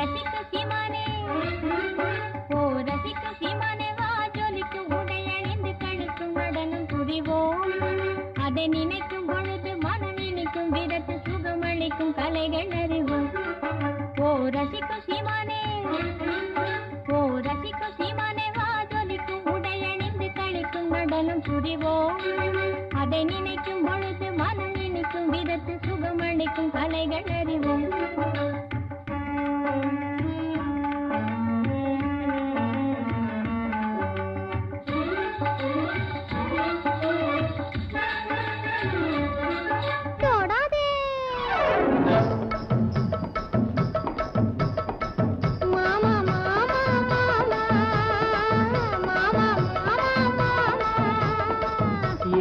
ரசிக்க சீமானே ஓ ரசிக்க சீமானே வா ஜொலிக்கு உடையணிந்து கழுக்கும் நடனம் புரிவோம் அதை நினைக்கும் பொழுது மனம் இனிக்கும் விதத்து சுகமளிக்கும் கலைகள் அறிவோம் ஓ ரசிக்க சீமானே ஓ ரசிக்க சீமானே வா ஜொலிக்கு உடையணிந்து கழிக்கும் நடனம் புரிவோம் அதை நினைக்கும் பொழுது மனம் இனிக்கும் விதத்து சுகமளிக்கும் கலைகள் அறிவோம்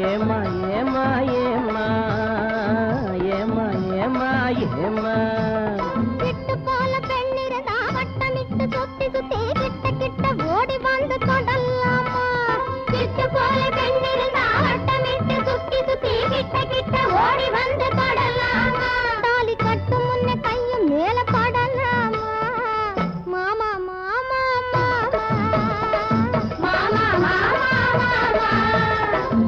ஏமா ஏமா ஏமா ஏமா ஏமா ஏமா விட்டு போல பெண்ணிருந்தா வட்டமிட்டு சுத்தி சுத்தி கிட்ட கிட்ட ஓடி வந்து கொடலாமா விட்டு போல பெண்ணிருந்தா வட்டமிட்டு சுத்தி சுத்தி கிட்ட கிட்ட ஓடி வந்து கொடலாமா தாலி கட்டு முன்ன கையும் மேல படலாமா மாமா மாமா மாமா மாமா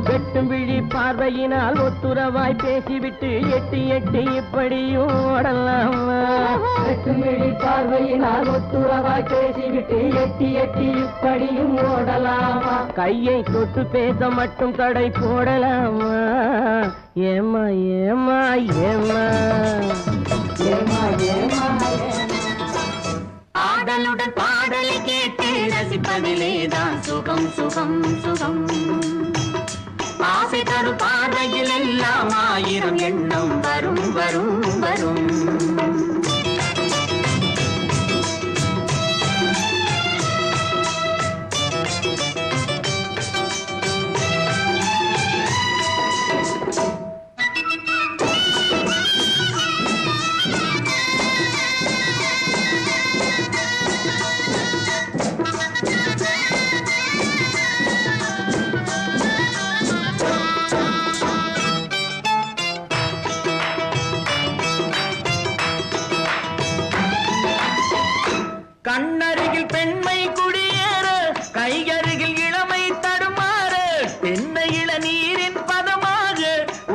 வெட்டும் விழி பார்வையினால் ஒத்துறவாய் பேசிவிட்டு எட்டி எட்டி இப்படியும் ஓடலாமா வெட்டும் விழி பார்வையினால் ஒத்துறவாய் பேசிவிட்டு எட்டி எட்டி இப்படியும் ஓடலாமா கையை தொட்டு பேச மட்டும் தடை போடலாமா ஏமா ஏமா ஏமா ஏமா ஏமா ஆடலுடன் பாடலை கேட்டு ரசிப்பதிலேதான் சுகம் சுகம் சுகம் ஆசை தரும் பார்வையில் எல்லாம் ஆயிரம் எண்ணம் வரும் வரும் வரும் கண்ணருகில் பெண்மை குடியேற கையருகில் இளமை தடுமாற தென்னை இளநீரின் பதமாக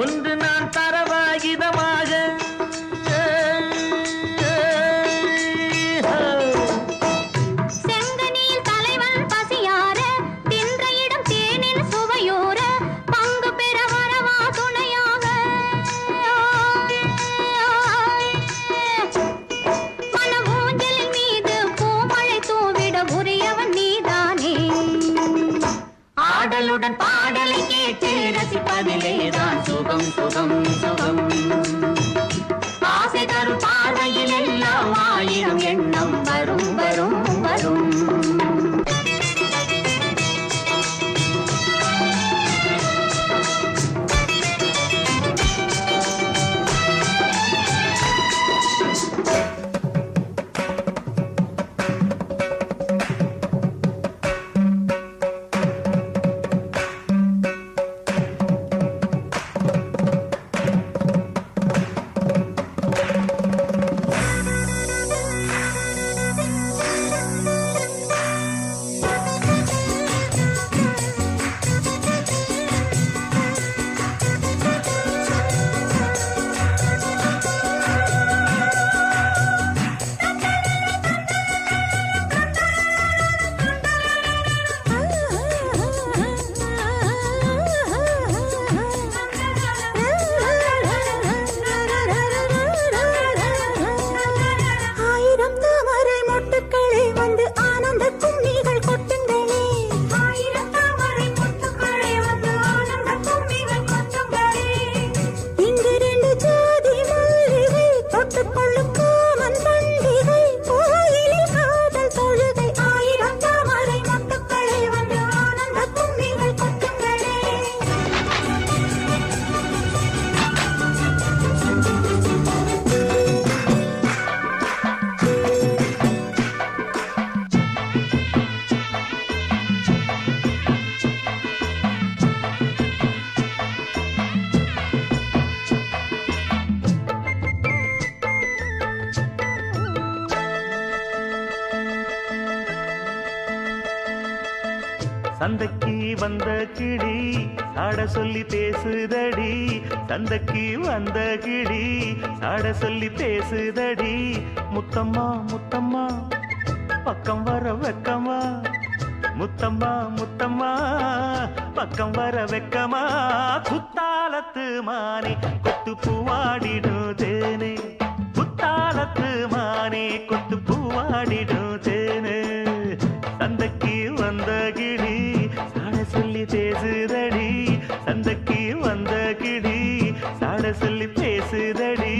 ஒன்று நான் தரவாகிதமாக செங்கனியில் தலைவன் பசியார தின்ற இடம் தேனின் சுவையோர பங்கு பெற வரவா துணையாக மன ஊஞ்சலின் மீது பூமழை தூவிட உரியவன் நீதானே ஆடலுடன் பாடலை கேட்டு ரசிப்பதிலேதான் சுகம் சுகம் சுகம் ஆசை தரும் பார்வையில் எல்லாம் ஆயிரம் எண்ணம் வரும் வரும் வரும் சந்தைக்கு வந்த கிளி சாட சொல்லி பேசுதடி, சந்தைக்கு வந்த கிளி சாட சொல்லி பேசுதடி. முத்தம்மா முத்தம்மா பக்கம் வர வெக்கமா, முத்தம்மா முத்தம்மா பக்கம் வர வெக்கமா. குத்தாலத்து மானே கொத்து பூவாடிடும் தேனே, குத்தாலத்து மானே கொத்து பூவாடிடும் தேனே. சந்தைக்கு வந்த கிளி சாட சொல்லி பேசுதடி, சந்தைக்கு வந்த கிளி சாட சொல்லி பேசுதடி.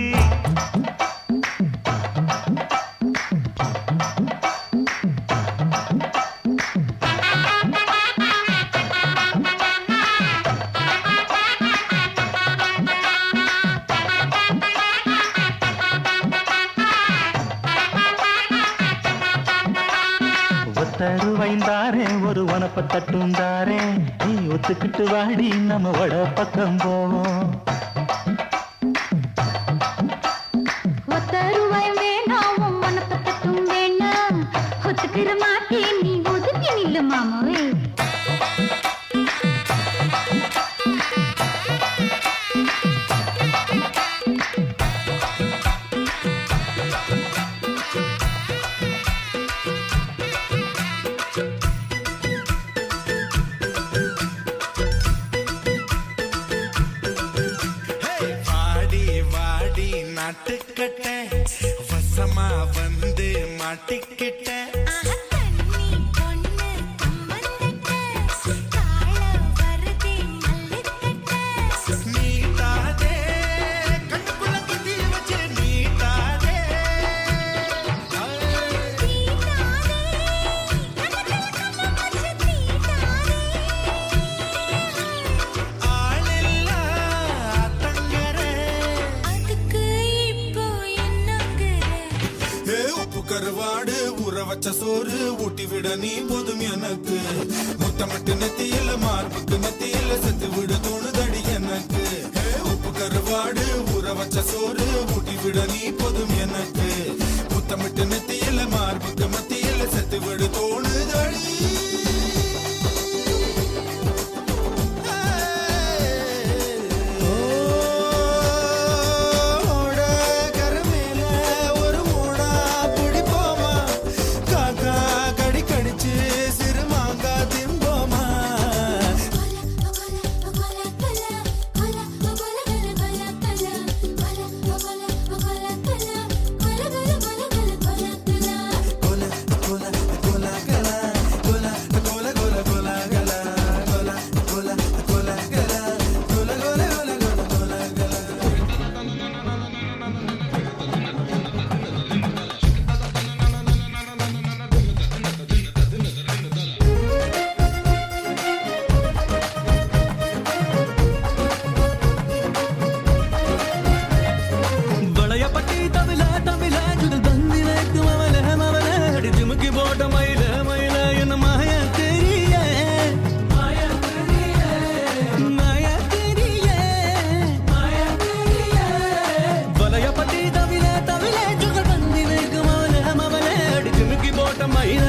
தருவைந்தாரே ஒரு வனப்ப தட்டுந்தாரே, நீ ஒத்துக்கிட்டு வாடி நம்ம வட பக்கம் போவோம். ஒத்தருவாய் வேண்டாம் வனப்ப தட்டும் வேண்டாம், ஒத்துக்கிற மாட்டே நீ ஒதுக்கி நில்லு மாமாவே. நாட்டுக்கட்ட வசமா வந்து மாட்டிக்கிட்ட நீட்டாதே கண்ணுக்குள்ள குத்தி வச்சு நீட்டாதே ஆளில்லா தங்கரே உப்பு கருவாடு ஊற வச்ச சோறு ஊட்டி விட நீ போதும் எனக்கு. முத்தமிட்டு நெத்தியில மார்புக்கு நெத்தியில செத்து விட தோணுதடி எனக்கு. உப்பு கருவாடு ஊற வச்ச சோறு ஊட்டி விட நீ போதும் எனக்கு. முத்தமிட்டு நெத்தியில மார்புக்கு மத்தியில செத்து விட தோணுதடி. மயில